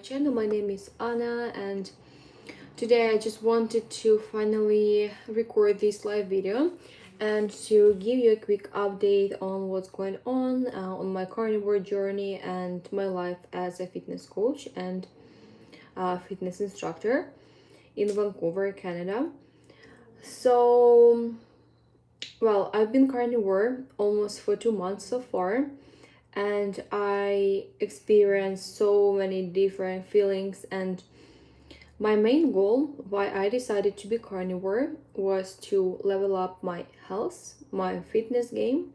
channel. My name is Anna, and today I just wanted to finally record this live video and to give you a quick update on what's going on my carnivore journey and my life as a fitness coach and fitness instructor in Vancouver, Canada. So, well, I've been carnivore almost for 2 months so far, and I experienced so many different feelings. And my main goal, why I decided to be carnivore, was to level up my health, my fitness game,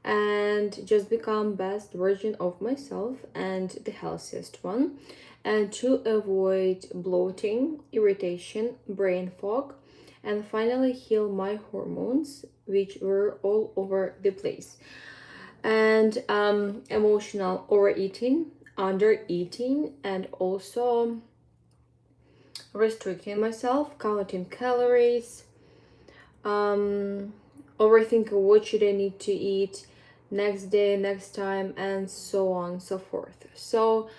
and just become best version of myself and the healthiest one, and to avoid bloating, irritation, brain fog, and finally heal my hormones, which were all over the place, and emotional overeating, under eating, and also restricting myself, counting calories, overthinking what should I need to eat next day, next time, and so on and so forth. So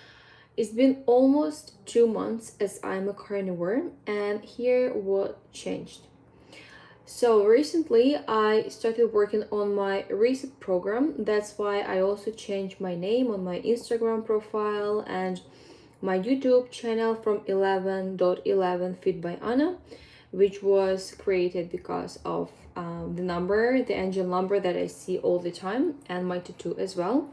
it's been almost 2 months as I'm a carnivore, and here what changed. So recently I started working on my reset program. That's why I also changed my name on my Instagram profile and my YouTube channel from 11.11 Fit by Anna, which was created because of the number, the angel number that I see all the time, and my tattoo as well.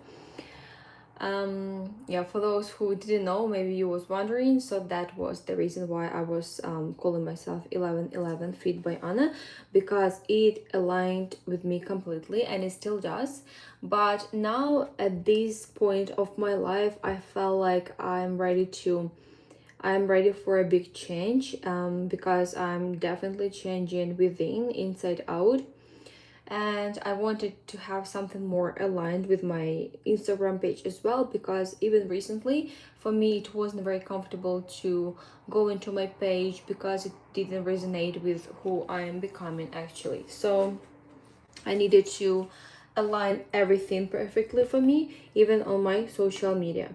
Yeah, for those who didn't know, maybe you was wondering, so that was the reason why I was calling myself 1111 Fit by Anna, because it aligned with me completely, and it still does. But now at this point of my life, I felt like I'm ready for a big change, because I'm definitely changing within, inside out, and I wanted to have something more aligned with my Instagram page as well, because even recently for me it wasn't very comfortable to go into my page because it didn't resonate with who I am becoming actually. So I needed to align everything perfectly for me, even on my social media.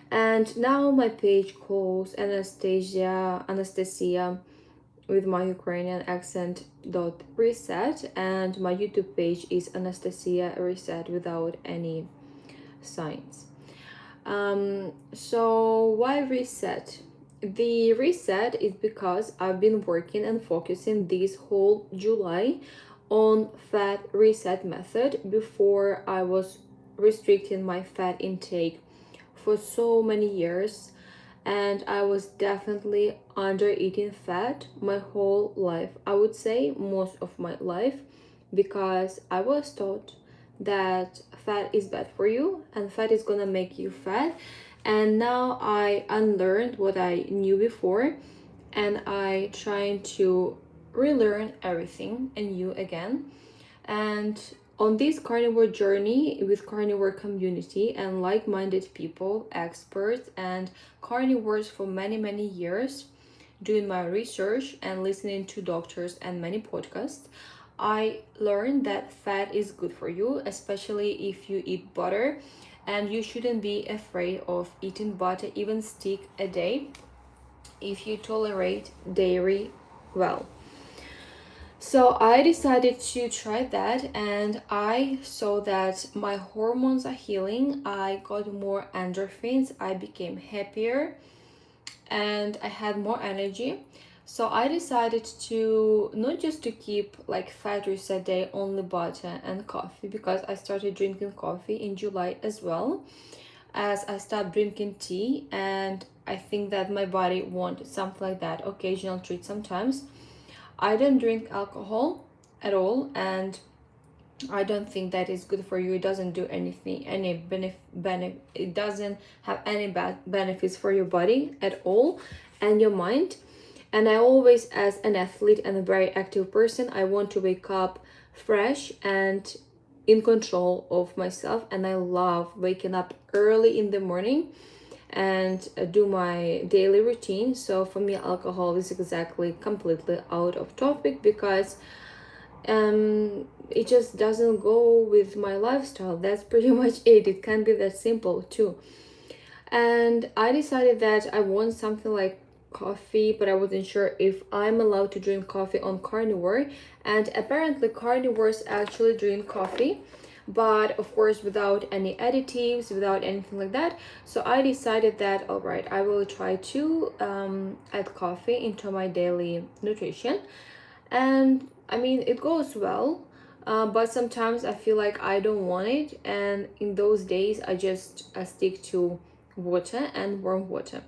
And now my page calls Anastasia with my Ukrainian accent dot reset, and my YouTube page is Anastasia Reset without any signs. So why reset? The reset is because I've been working and focusing this whole July on fat reset method. Before, I was restricting my fat intake for so many years, and I was definitely under eating fat my whole life. I would say most of my life, because I was taught that fat is bad for you and fat is gonna make you fat. And now I unlearned what I knew before, and I trying to relearn everything anew again. And on this carnivore journey with carnivore community and like-minded people, experts, and carnivores for many years, doing my research and listening to doctors and many podcasts, I learned that fat is good for you, especially if you eat butter, and you shouldn't be afraid of eating butter, even stick a day, if you tolerate dairy well. So I decided to try that, and I saw that my hormones are healing. I got more endorphins, I became happier, and I had more energy. So I decided to not just to keep like fat reset day only butter and coffee, because I started drinking coffee in July as well, as I stopped drinking tea, and I think that my body wants something like that, occasional treat sometimes. I don't drink alcohol at all, and I don't think that is good for you. It doesn't do anything, it doesn't have any bad benefits for your body at all and your mind. And I always, as an athlete and a very active person, I want to wake up fresh and in control of myself, and I love waking up early in the morning and do my daily routine. So for me, alcohol is exactly completely out of topic, because it just doesn't go with my lifestyle. That's pretty much it. It can be that simple too. And I decided that I want something like coffee, but I wasn't sure if I'm allowed to drink coffee on carnivore. And apparently carnivores actually drink coffee, but of course without any additives, without anything like that. So I decided that, all right, I will try to add coffee into my daily nutrition. And I mean, it goes well, but sometimes I feel like I don't want it, and in those days I just stick to water and warm water.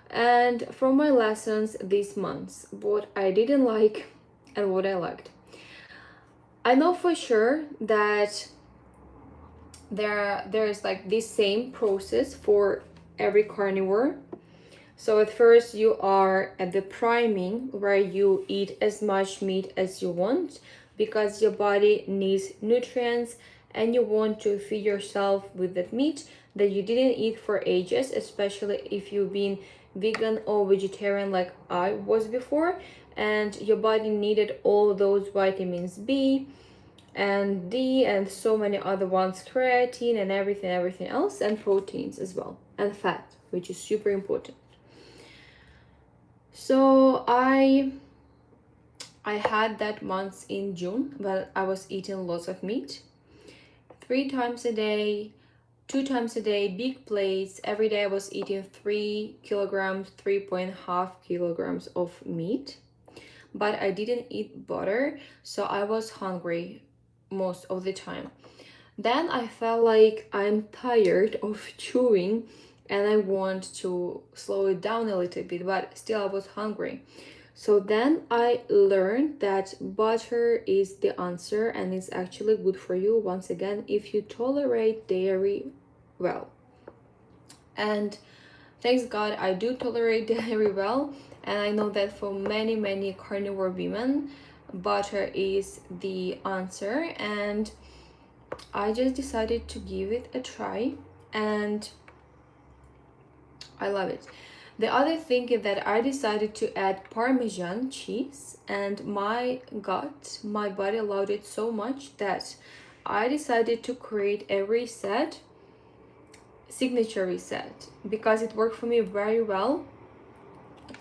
And from my lessons these months, what I didn't like and what I liked, I know for sure that there's like this same process for every carnivore. So at first you are at the priming, where you eat as much meat as you want because your body needs nutrients and you want to feed yourself with that meat that you didn't eat for ages, especially if you've been vegan or vegetarian like I was before, and your body needed all those vitamins B and D and so many other ones, creatine and everything else, and proteins as well, and fat, which is super important. So I had that month in June, but I was eating lots of meat, 3 times a day, 2 times a day, big plates. Every day I was eating 3 kilograms, 3.5 kilograms of meat, but I didn't eat butter, so I was hungry most of the time. Then I felt like I'm tired of chewing and I want to slow it down a little bit, but still I was hungry. So then I learned that butter is the answer and it's actually good for you, once again, if you tolerate dairy well. And thanks God I do tolerate dairy well, and I know that for many carnivore women, butter is the answer, and I just decided to give it a try, and I love it. The other thing is that I decided to add Parmesan cheese, and my gut, my body allowed it so much that I decided to create a reset, signature reset, because it worked for me very well.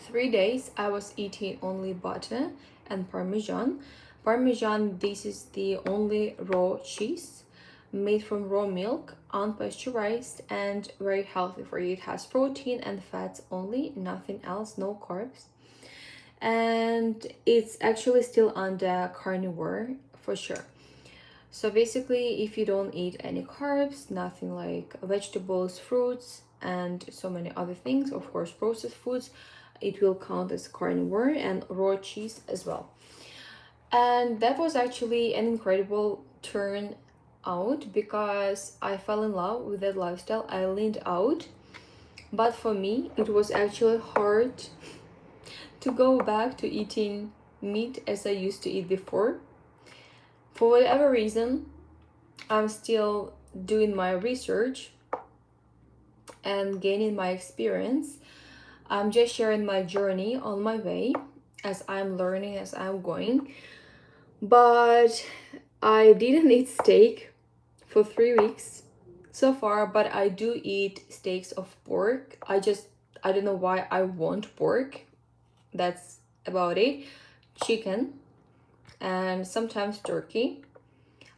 3 days I was eating only butter and Parmesan. Parmesan, this is the only raw cheese made from raw milk, unpasteurized, and very healthy for you. It has protein and fats only, nothing else, no carbs. And it's actually still under carnivore for sure. So basically, if you don't eat any carbs, nothing like vegetables, fruits, and so many other things, of course, processed foods, it will count as carnivore, and raw cheese as well. And that was actually an incredible turn out because I fell in love with that lifestyle. I leaned out, but for me, it was actually hard to go back to eating meat as I used to eat before. For whatever reason, I'm still doing my research and gaining my experience. I'm just sharing my journey on my way as I'm learning, as I'm going. But I didn't eat steak for 3 weeks so far, but I do eat steaks of pork. I don't know why I want pork. That's about it. Chicken and sometimes turkey.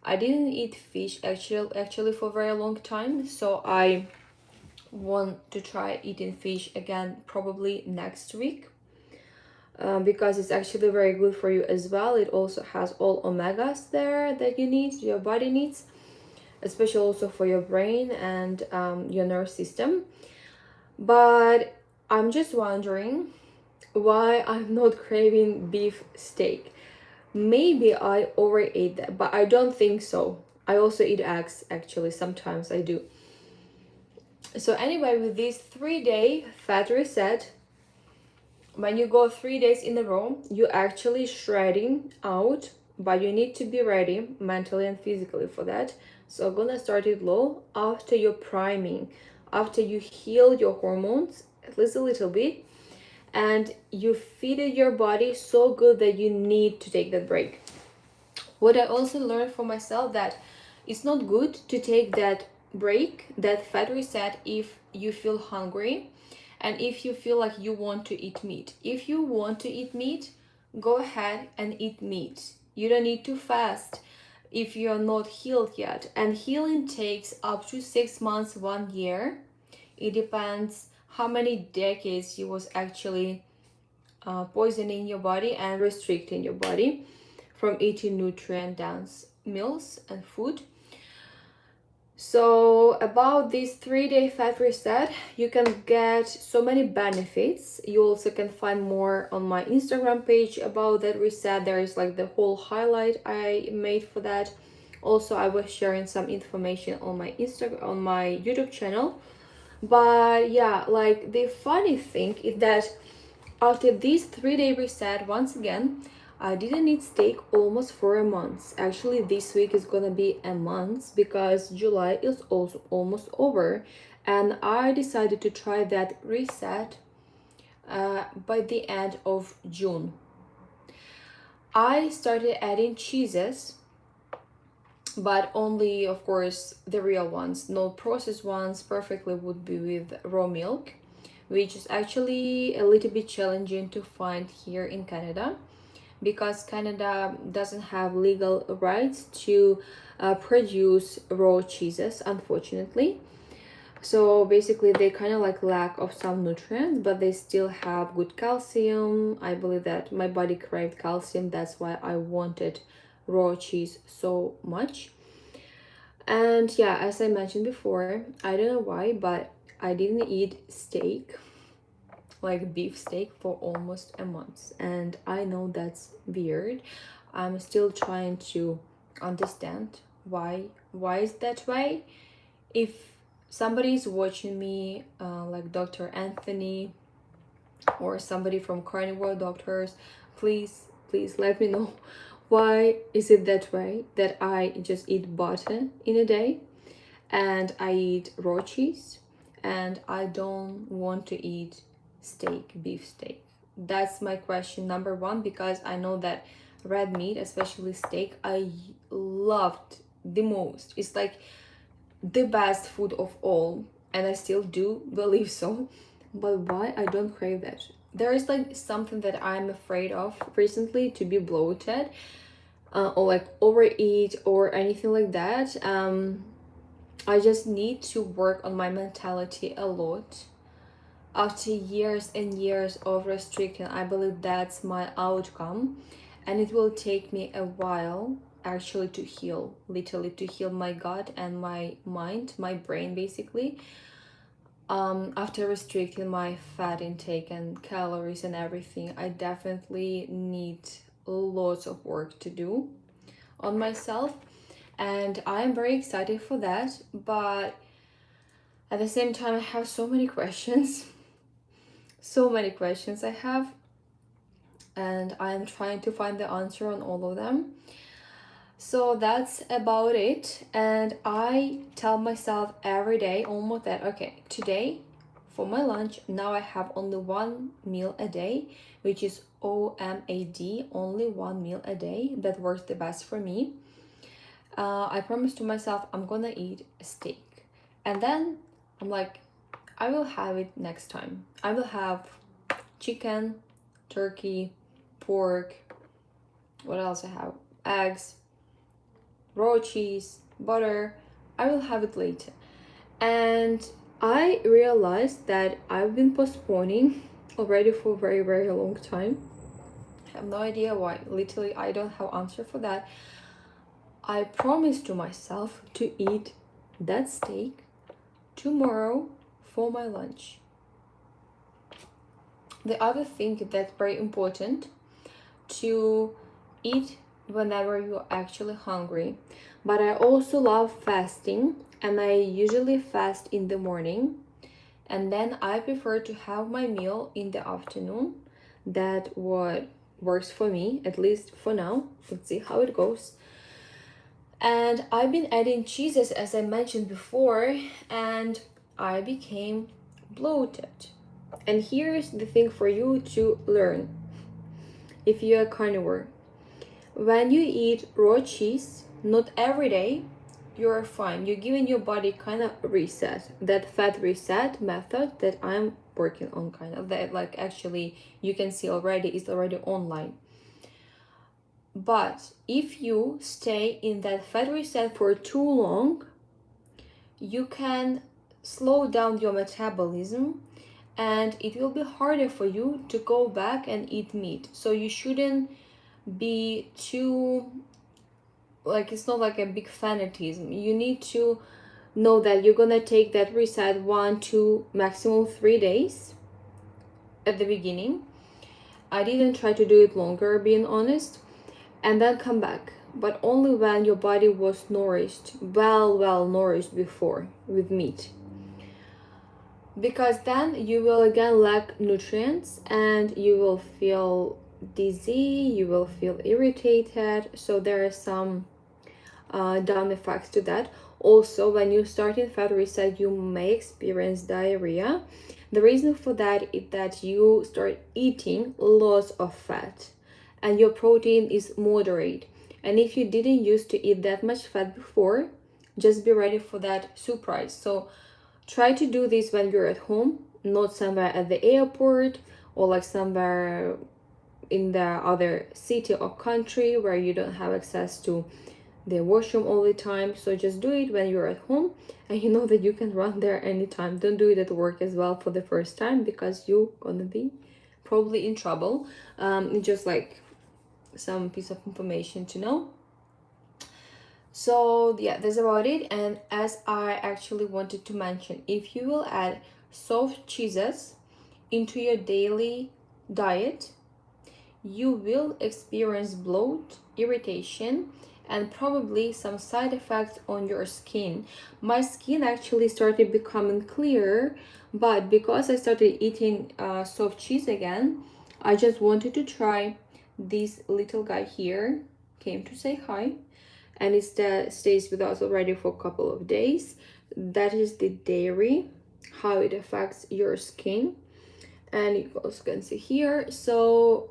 I didn't eat fish actually for a very long time, so I want to try eating fish again probably next week, because it's actually very good for you as well. It also has all omegas there that you need, your body needs, especially also for your brain and your nerve system. But I'm just wondering why I'm not craving beef steak. Maybe I overate that, but I don't think so. I also eat eggs, actually, sometimes I do. So anyway, with this 3-day fat reset, when you go 3 days in a row, you're actually shredding out, but you need to be ready mentally and physically for that. So I'm gonna start it low after your priming, after you heal your hormones at least a little bit, and you feed your body so good that you need to take that break. What I also learned for myself, that it's not good to take that break that fat reset if you feel hungry and if you feel like you want to eat meat. If you want to eat meat, go ahead and eat meat. You don't need to fast if you're not healed yet. And healing takes up to 6 months, 1 year. It depends how many decades you was actually poisoning your body and restricting your body from eating nutrient dense meals and food. So about this 3-day fat reset, you can get so many benefits. You also can find more on my Instagram page about that reset. There is like the whole highlight I made for that. Also, I was sharing some information on my on my YouTube channel. But yeah, like the funny thing is that after this 3-day reset, once again, I didn't eat steak almost for a month. Actually, this week is gonna be a month because July is also almost over, and I decided to try that reset by the end of June. I started adding cheeses, but only, of course, the real ones. No processed ones. Perfectly would be with raw milk, which is actually a little bit challenging to find here in Canada because Canada doesn't have legal rights to produce raw cheeses, unfortunately. So basically, they kind of like lack of some nutrients, but they still have good calcium. I believe that my body craved calcium. That's why I wanted raw cheese so much. And yeah, as I mentioned before, I don't know why, but I didn't eat steak, like beef steak, for almost a month. And I know that's weird. I'm still trying to understand why is that way. If somebody is watching me, like Dr. Anthony or somebody from Carnivore Doctors, please let me know why is it that way that I just eat butter in a day and I eat raw cheese and I don't want to eat steak, beef steak. That's my question number one, because I know that red meat, especially steak, I loved the most. It's like the best food of all, and I still do believe so. But why I don't crave that? There is like something that I'm afraid of recently, to be bloated, or like overeat or anything like that. I just need to work on my mentality a lot. After years and years of restricting, I believe that's my outcome, and it will take me a while actually to heal, literally to heal my gut and my mind, my brain basically. After restricting my fat intake and calories and everything, I definitely need lots of work to do on myself, and I'm very excited for that. But at the same time, I have so many questions. So many questions I have, and I'm trying to find the answer on all of them. So that's about it. And I tell myself every day almost that, okay, today for my lunch, now I have only one meal a day, which is OMAD, only one meal a day. That works the best for me. I promise to myself I'm gonna eat a steak. And then I'm like, I will have it next time. I will have chicken, turkey, pork, what else I have? Eggs, raw cheese, butter. I will have it later. And I realized that I've been postponing already for a very, very long time. I have no idea why. Literally, I don't have answer for that. I promised to myself to eat that steak tomorrow for my lunch. The other thing that's very important, to eat whenever you're actually hungry. But I also love fasting, and I usually fast in the morning, and then I prefer to have my meal in the afternoon. That what works for me, at least for now. Let's see how it goes. And I've been adding cheeses, as I mentioned before, and I became bloated. And here's the thing for you to learn if you're a carnivore. When you eat raw cheese, not every day, you're fine. You're giving your body kind of a reset. That fat reset method that I'm working on, kind of, that like actually you can see already is already online. But if you stay in that fat reset for too long, you can slow down your metabolism, and it will be harder for you to go back and eat meat. So you shouldn't be too, like, it's not like a big fanatism. You need to know that you're gonna take that reset 1, 2, maximum 3 days at the beginning. I didn't try to do it longer, being honest, and then come back, but only when your body was nourished, well nourished before with meat, because then you will again lack nutrients and you will feel dizzy, you will feel irritated. So there are some down effects to that. Also, when you start in fat reset, you may experience diarrhea. The reason for that is that you start eating lots of fat and your protein is moderate. And if you didn't used to eat that much fat before, just be ready for that surprise. So try to do this when you're at home, not somewhere at the airport or like somewhere in the other city or country where you don't have access to the washroom all the time. So just do it when you're at home and you know that you can run there anytime. Don't do it at work as well for the first time, because you're gonna be probably in trouble. Just like some piece of information to know. So yeah, that's about it. And as I actually wanted to mention, if you will add soft cheeses into your daily diet, you will experience bloat, irritation, and probably some side effects on your skin. My skin actually started becoming clearer, but because I started eating soft cheese again, I just wanted to try. This little guy here came to say hi, and it stays with us already for a couple of days. That is the dairy, how it affects your skin, and you also can see here. So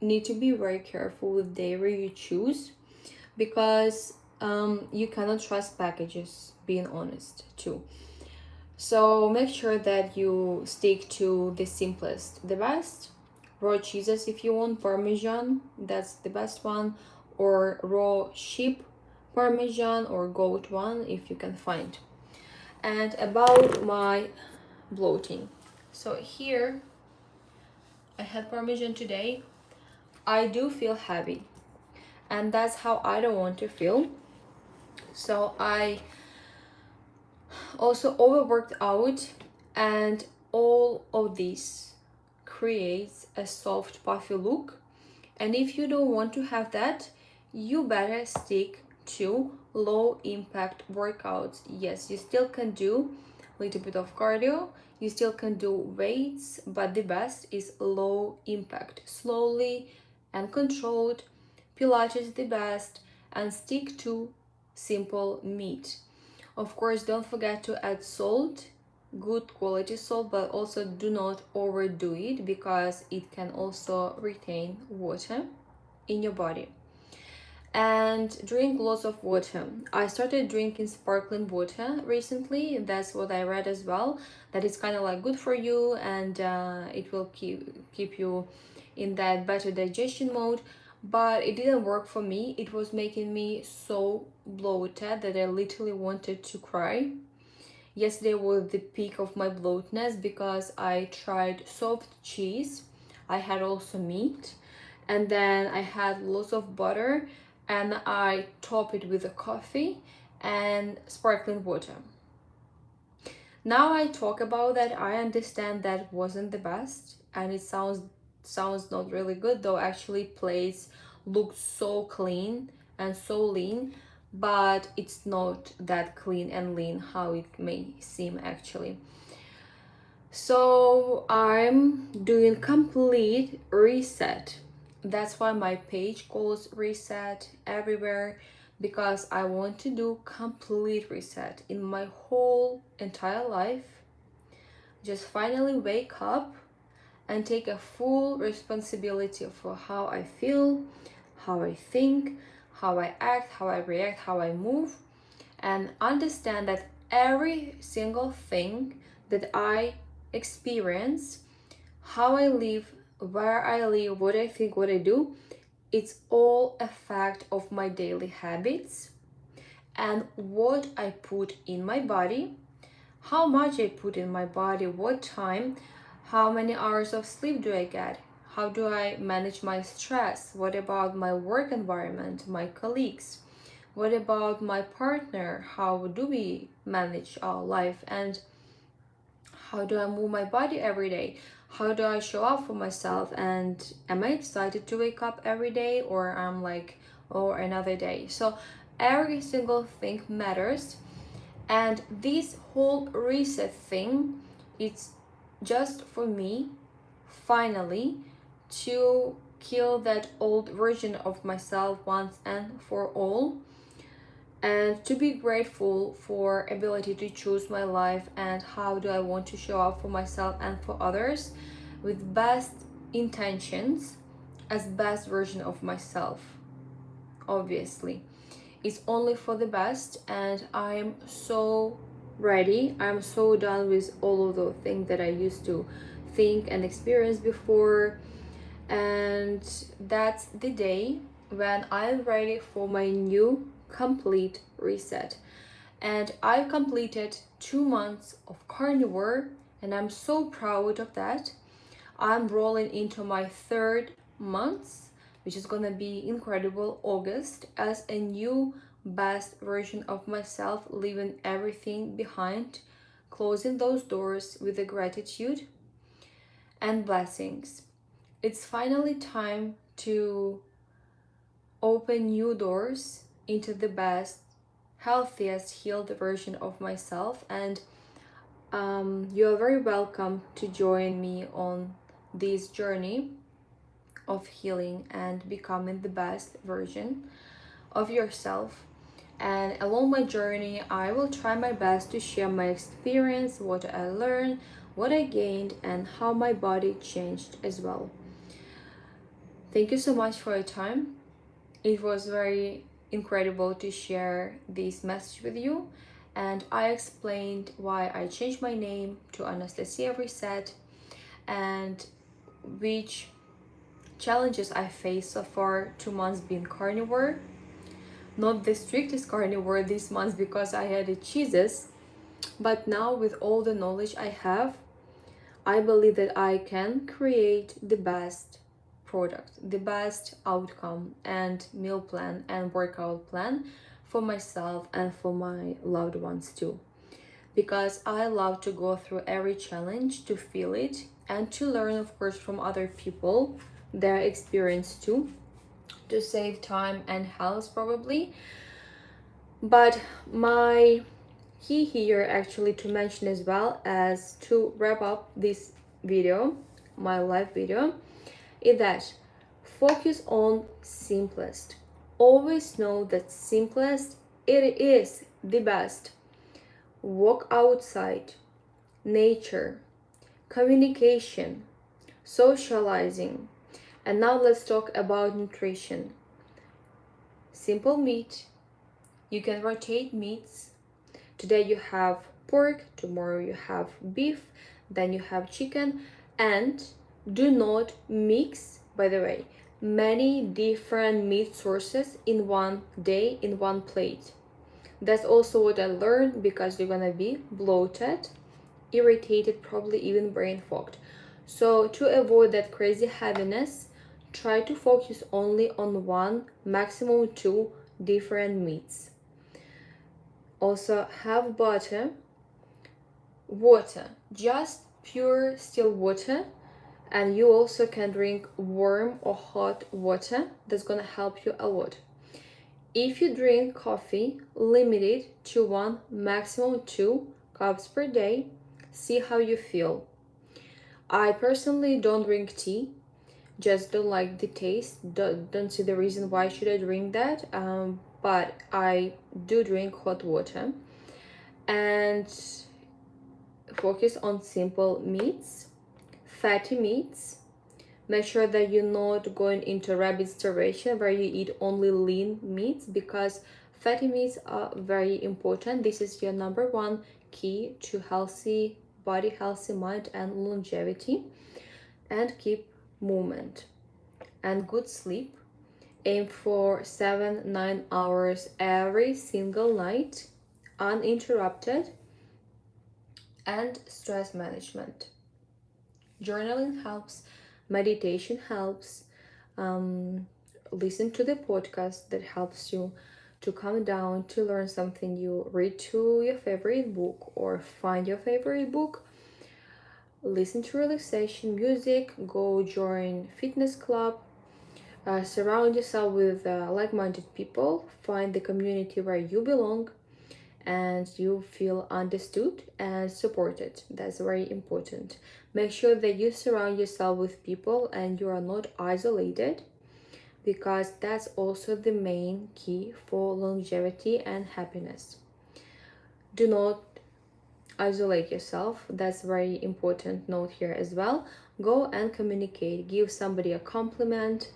need to be very careful with dairy you choose, because you cannot trust packages, being honest too. So make sure that you stick to the simplest, the best. Raw cheeses if you want, Parmesan, that's the best one, or raw sheep Parmesan or goat one if you can find. And about my bloating, so here I had Parmesan today. I do feel heavy, and that's how I don't want to feel. So I also overworked out, and all of this creates a soft puffy look. And if you don't want to have that, you better stick to low impact workouts. Yes, you still can do a little bit of cardio, you still can do weights, but the best is low impact, slowly and controlled. Pilates is the best, and stick to simple meat. Of course, don't forget to add salt, good quality salt, but also do not overdo it, because it can also retain water in your body. And drink lots of water. I started drinking sparkling water recently. That's what I read as well, that it's kind of like good for you, and it will keep you in that better digestion mode. But it didn't work for me. It was making me so bloated that I literally wanted to cry. Yesterday was the peak of my bloatness, because I tried soft cheese, I had also meat, and then I had lots of butter, and I top it with a coffee and sparkling water. Now I talk about that, I understand that wasn't the best, and it sounds not really good, though actually plates look so clean and so lean, but it's not that clean and lean how it may seem actually. So I'm doing complete reset. That's why my page calls reset everywhere, because I want to do complete reset in my whole entire life. Just finally wake up and take a full responsibility for how I feel, how I think, how I act, how I react, how I move, and understand that every single thing that I experience, how I live, where I live, what I think, what I do, it's all a fact of my daily habits and what I put in my body, how much I put in my body, what time, how many hours of sleep do I get, how do I manage my stress, what about my work environment, my colleagues, what about my partner, how do we manage our life, and how do I move my body every day, how do I show up for myself, and am I excited to wake up every day, or I'm like, oh, another day. So every single thing matters, and this whole reset thing, it's just for me finally to kill that old version of myself once and for all, and to be grateful for ability to choose my life and how do I want to show up for myself and for others with best intentions, as best version of myself. Obviously it's only for the best, and I'm so ready, I'm so done with all of the things that I used to think and experience before. And that's the day when I'm ready for my new complete reset. And I've completed 2 months of carnivore, and I'm so proud of that. I'm rolling into my third month, which is gonna be incredible, August, as a new best version of myself, leaving everything behind, closing those doors with a gratitude and blessings. It's finally time to open new doors into the best, healthiest, healed version of myself. And you are very welcome to join me on this journey of healing and becoming the best version of yourself. And along my journey, I will try my best to share my experience, what I learned, what I gained, and how my body changed as well. Thank you so much for your time. It was very incredible to share this message with you, and I explained why I changed my name to Anastasia Reset and which challenges I faced so far 2 months being carnivore. Not the strictest carnivore this month because I had cheeses, but now with all the knowledge I have, I believe that I can create the best product, the best outcome and meal plan and workout plan for myself and for my loved ones too. Because I love to go through every challenge to feel it and to learn, of course, from other people, their experience too, to save time and health probably. But my key here actually to mention as well as to wrap up this video, my live video, is that focus on simplest. Always know that simplest, it is the best. Walk outside, nature, communication, socializing. And now let's talk about nutrition. Simple meat. You can rotate meats. Today you have pork, tomorrow you have beef, then you have chicken, and do not mix, by the way, many different meat sources in one day, in one plate. That's also what I learned, because you're gonna be bloated, irritated, probably even brain fogged. So to avoid that crazy heaviness, try to focus only on one, maximum two different meats. Also have butter, water, just pure still water, and you also can drink warm or hot water. That's gonna help you a lot. If you drink coffee, limit it to one, maximum 2 cups per day. See how you feel. I personally don't drink tea, just don't like the taste, don't see the reason why should I drink that, but I do drink hot water. And focus on simple meats, fatty meats. Make sure that you're not going into rabbit starvation where you eat only lean meats, because Fatty meats are very important. This is your number one key to healthy body, healthy mind, and longevity. And keep movement and good sleep. Aim for 7-9 hours every single night, uninterrupted, and stress management. Journaling helps, meditation helps. Um, Listen to the podcast that helps you to calm down, to learn something new. Read to your favorite book or find your favorite book. Listen to relaxation music. Go join fitness club. Surround yourself with like-minded people. Find the community where you belong and you feel understood and supported. That's very important. Make sure that you surround yourself with people and you are not isolated, because that's also the main key for longevity and happiness. Do not isolate yourself. That's very important note here as well. Go and communicate. Give somebody a compliment.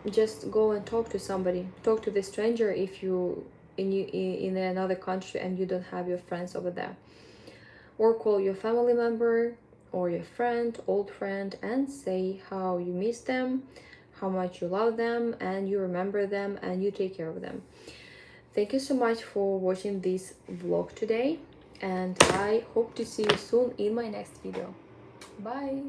Just go and talk to somebody. Talk to the stranger if you in another country and you don't have your friends over there, or call your family member or your friend, old friend, and say how you miss them, how much you love them, and you remember them, and you take care of them. Thank you so much for watching this vlog today, and I hope to see you soon in my next video. Bye.